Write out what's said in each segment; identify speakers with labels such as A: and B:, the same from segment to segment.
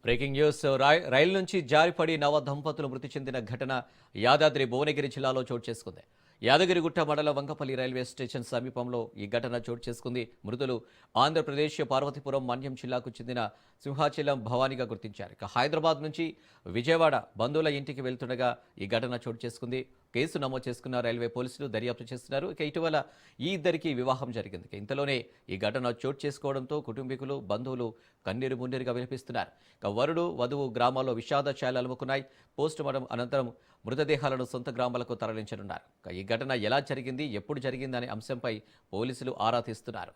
A: Breaking news రైలు నుంచి జారిపడి నవ దంపతులు మృతి చెందిన ఘటన యాదాద్రి భువనగిరి జిల్లాలో చోటు చేసుకుంది. యాదగిరిగుట్ట మండల వంకపల్లి రైల్వే స్టేషన్ సమీపంలో ఈ ఘటన చోటు చేసుకుంది. మృతులు ఆంధ్రప్రదేశ్ పార్వతీపురం మన్యం జిల్లాకు చెందిన సింహాచలం భవానీగా గుర్తించారు. ఇక హైదరాబాద్ నుంచి విజయవాడ బంధువుల ఇంటికి వెళ్తుండగా ఈ ఘటన చోటు చేసుకుంది. కేసు నమోదు చేసుకున్న రైల్వే పోలీసులు దర్యాప్తు చేస్తున్నారు. ఇక ఇటీవల ఈ ఇద్దరికి వివాహం జరిగింది. ఇంతలోనే ఈ ఘటన చోటు చేసుకోవడంతో కుటుంబీకులు బంధువులు కన్నీరు మున్నీరుగా వినిపిస్తున్నారు. ఇక వరుడు వధువు గ్రామాల్లో విషాద ఛాయలు అలుముకున్నాయి. పోస్ట్ మార్టం అనంతరం మృతదేహాలను సొంత గ్రామాలకు తరలించనున్నారు. ఈ ఘటన ఎలా జరిగింది, ఎప్పుడు జరిగింది అనే అంశంపై పోలీసులు ఆరా తీస్తున్నారు.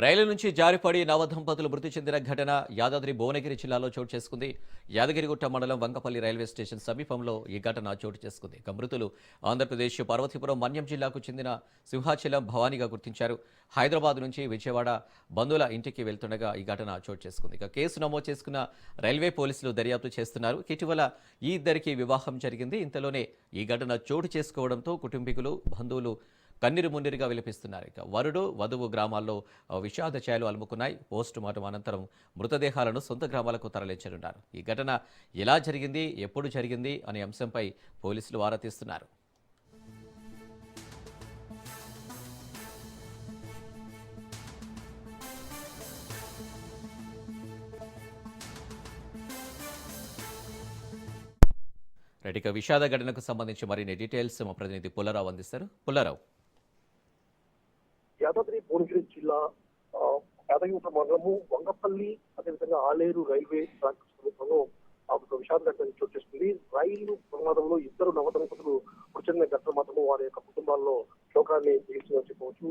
A: రైలు నుంచి జారిపడి నవదంపతులు మృతి చెందిన ఘటన యాదాద్రి భువనగిరి జిల్లాలో చోటు చేసుకుంది. యాదగిరిగుట్ట మండలం వంకపల్లి రైల్వే స్టేషన్ సమీపంలో ఈ ఘటన చోటు చేసుకుంది. ఇక మృతులు ఆంధ్రప్రదేశ్ పార్వతీపురం మన్యం జిల్లాకు చెందిన సింహాచలం భవానీగా గుర్తించారు. హైదరాబాద్ నుంచి విజయవాడ బంధువుల ఇంటికి వెళ్తుండగా ఈ ఘటన చోటు చేసుకుంది. ఇక కేసు నమోదు చేసుకున్న రైల్వే పోలీసులు దర్యాప్తు చేస్తున్నారు. ఇటీవల ఈ ఇద్దరికి వివాహం జరిగింది. ఇంతలోనే ఈ ఘటన చోటు చేసుకోవడంతో కుటుంబీకులు బంధువులు కన్నీరు మున్నీరుగా విలపిస్తున్నారు. ఇక వరుడు వధువు గ్రామాల్లో విషాద ఛాయలు అలుముకున్నాయి. పోస్ట్ మార్టం అనంతరం మృతదేహాలను సొంత గ్రామాలకు తరలించనున్నారు. ఈ ఘటన ఎలా జరిగింది, ఎప్పుడు జరిగింది అనే అంశంపై పోలీసులు ఆరా తీస్తున్నారు. ఇక విషాద ఘటనకు సంబంధించి మరిన్ని డీటెయిల్స్ మా ప్రతినిధి పుల్లారావు అందిస్తారు. పుల్లారావు,
B: యాదాద్రి భువనగిరి జిల్లా యాదగిరిగుట్ట మండలము వంగపల్లి అదేవిధంగా ఆలేరు రైల్వే ట్రాక్ సమీపంలో ఒక విషాద ఘటన చోటు చేసుకుంది. రైలు ప్రమాదంలో ఇద్దరు నవదంపతులు మృతి చెందిన ఘటన మాత్రము వారి యొక్క కుటుంబాల్లో శోకాన్ని మిగిల్చిందని చెప్పవచ్చు.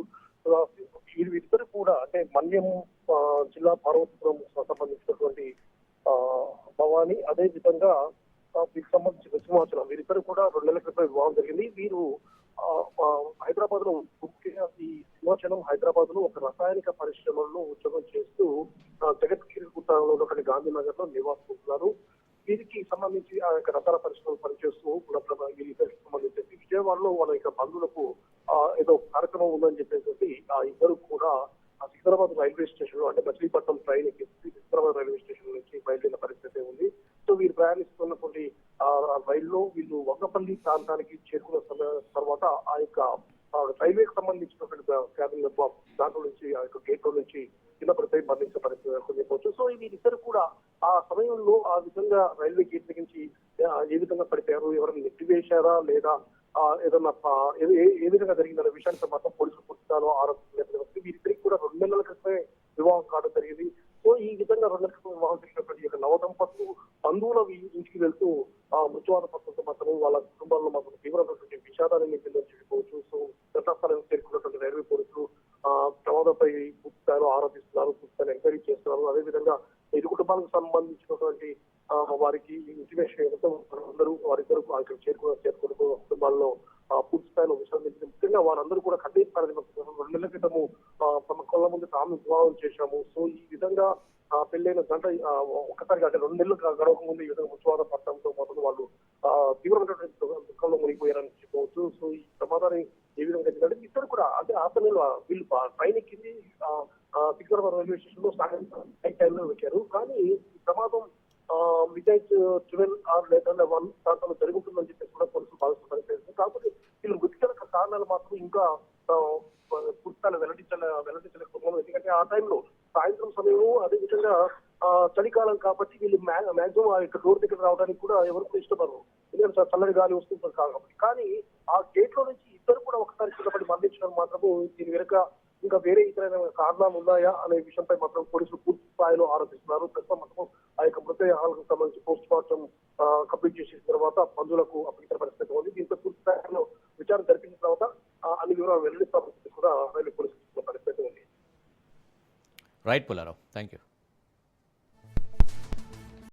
B: వీరిద్దరు కూడా అంటే మన్యం జిల్లా పార్వతీపురం సంబంధించినటువంటి భవాని అదేవిధంగా వీరికి సంబంధించిన సింహాచలం వీరిద్దరు కూడా 2 నెలల క్రితం వివాహం జరిగింది. వీరు హైదరాబాద్ లో ముఖ్యంగా ఈ సింహాచలం హైదరాబాద్ లో ఒక రసాయనిక పరిశ్రమల్లో ఉద్యోగం చేస్తూ జగత్గిరిగుట్టలో ఉన్నటువంటి గాంధీనగర్ లో నివాసిస్తున్నారు. వీరికి సంబంధించి ఆ యొక్క రసాయన పరిశ్రమలు పనిచేస్తూ వీరికి సంబంధించి విజయవాడలో వాళ్ళ యొక్క బంధువులకు ఏదో కార్యక్రమం ఉందని చెప్పేసి ఆ ఇద్దరు కూడా సికింద్రాబాద్ రైల్వే స్టేషన్ లో అంటే మచిలీపట్నం ట్రైన్ ఎక్కి సికింద్రాబాద్ రైల్వే స్టేషన్ నుంచి బయలుదేరిన పరిస్థితి ఉంది. సో వీరు ప్రయాణిస్తున్నటువంటి రైల్లో వీళ్ళు వంగపల్లి ప్రాంతానికి చేరుకున్న తర్వాత ఆ యొక్క రైల్వేకి సంబంధించినటువంటి క్యాబిన్ దాంట్లో నుంచి ఆ యొక్క గేట్ లో నుంచి కింద పడితే మరణించిన పరిస్థితి చెప్పవచ్చు. సో వీరిద్దరు కూడా ఆ సమయంలో ఆ విధంగా రైల్వే గేట్ నుంచి ఏ విధంగా పడిపోయారు, ఎవరైనా నెట్టివేశారా లేదా ఏదన్నా ఏ విధంగా జరిగిందనే విషయానికి మాత్రం పోలీసులు పూర్తిగా ఆరోపిస్తున్నారు. వీరిద్దరికి కూడా 2 నెలల క్రితమే వివాహం కావడం జరిగింది. సో ఈ విధంగా 2 నెలల క్రితం వివాహం జరిగినటువంటి నవదంపతులు బంధువుల ఇంటికి వెళ్తూ మృత్యువాద పత్రంతో మాత్రం వాళ్ళ కుటుంబాల్లో మాత్రం తీవ్రమైనటువంటి విషాదాన్ని నింపిందని చెప్పుకోవచ్చు. సో ఘటనాస్థలానికి చేరుకున్నటువంటి రైల్వే పోలీసులు ప్రమాదంపై పూర్తిస్థాయిలో ఆరోపిస్తున్నారు, పూర్తిస్థాయిలో ఎంక్వైరీ చేస్తున్నారు. అదేవిధంగా ఇరు కుటుంబాలకు సంబంధించినటువంటి వారికి ఇంటిమేషన్ ఏదో వారిద్దరు అక్కడ చేరుకున్న కుటుంబాల్లో పూర్తి స్థాయిలో విశ్రాంతి ముఖ్యంగా వారందరూ కూడా కన్నీరు పారదిస్తున్నారు. 2 నెలల క్రితము తమ కళ్ళ ముందు తాము వివాహం చేశాము. సో ఈ విధంగా పెళ్ళైన గంట ఒక్కసారిగా అంటే 2 నెలలు గడవక ముందు ఈ విధంగా ముత్తువాద పట్టడంతో మొదలు వాళ్ళు తీవ్రమైనటువంటి దుఃఖంలో మునిగిపోయారని చెప్పవచ్చు. సో ఈ ప్రమాదాన్ని ఏ విధంగా జరిగిందంటే ఇద్దరు కూడా అంటే ఆ సమయంలో వీళ్ళు ట్రైన్ ఎక్కింది సికింద్రాబాద్ రైల్వే స్టేషన్ లో సాయంత్రం టైంలో వచ్చారు. కానీ ఈ ప్రమాదం మిడ్నైట్ 12 or later 1 ప్రాంతంలో జరుగుతుందని చెప్పేసి కూడా పోలీసులు భావిస్తున్న పరిస్థితి. కాకపోతే వీళ్ళు మృతి గల కారణాలు మాత్రం ఇంకా పూర్తిగా వెల్లడించలేకపోతున్నాం. ఎందుకంటే ఆ టైంలో సాయంత్రం సమయం అదేవిధంగా చలికాలం కాబట్టి వీళ్ళు మాక్సిమం ఆ యొక్క డోర్ దగ్గర రావడానికి కూడా ఎవరు కూడా ఇష్టపడరు. ఎందుకంటే చల్లని గాలి వస్తుంది కాబట్టి. కానీ ఆ గేట్ లో నుంచి ఇద్దరు కూడా ఒకసారి కిందపడి మరణించడం మాత్రము దీని వెనుక ఇంకా వేరే ఇతర కారణాలు ఉన్నాయా అనే విషయంపై మాత్రం పోలీసులు పూర్తి స్థాయిలో ఆరోపిస్తున్నారు. ప్రస్తుతం మాత్రం ఆ యొక్క మృతదేహాలకు సంబంధించి పోస్ట్ మార్టం కంప్లీట్ చేసిన తర్వాత బంధువులకు అప్పగించిన పరిస్థితి ఉంది. దీంతో పూర్తి స్థాయిలో విచారణ జరిపిన తర్వాత అన్ని వివరాలు వెల్లడిస్తామని కూడా రైల్వే పోలీసులు పరిస్థితి ఉంది.
A: Right Pullarao, thank you.